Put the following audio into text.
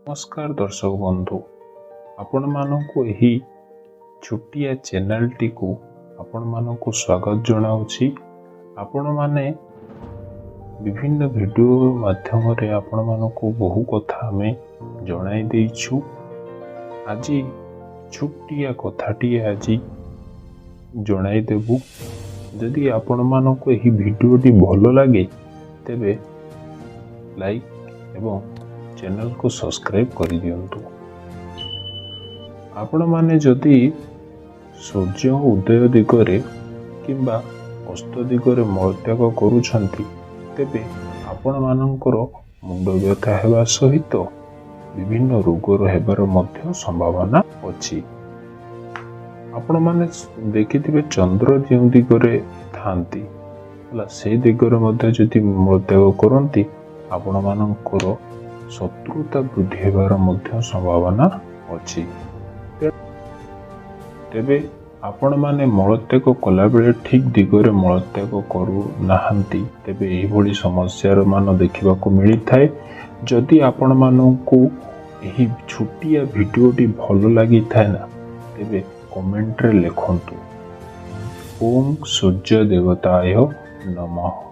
नमस्कार दर्शक बंधु आपण मानकु एही छोटिया चैनल टी को आपण मानकु स्वागत जनाउछि। आपण माने विभिन्न वीडियो माध्यम रे आपण मानकु बहु कथा हमें जणाई देइछु। आज छोटिया कथाटी आज जणाई देबु। जदि आपण मानकु एही वीडियो टी भलो लागे तेबे लाइक एवं चैनल को सब्सक्राइब कर दियंतु। आपण माने जदि सूर्य उदय दिगरे किंबा अस्त दिगरे मलत्याग करूछंती तेबे आपण मानकर मुंड व्यथा हेबा सहित विभिन्न रोगर हेबार मध्य संभावना अछि। आपण माने देखिथिबे चंद्र जेउ दिगरे थांती हला से दिगरे मध्य जदि मलत्याग करंती आपण मानकर शत्रुता वृद्धि हेबार मध्य संभावना अछि। तेबे आपण माने मलत्याग कला बेले ठीक दिगरे मलत्याग करू नाहंती तेबे एही भली समस्यार मान देखिबा को मिली थाए। जदि आपण मानकु एही छोटिया वीडियोटी भलो लागि थाए ना तेबे कमेंट रे लिखंतु ओम सूर्य देवताय नमः।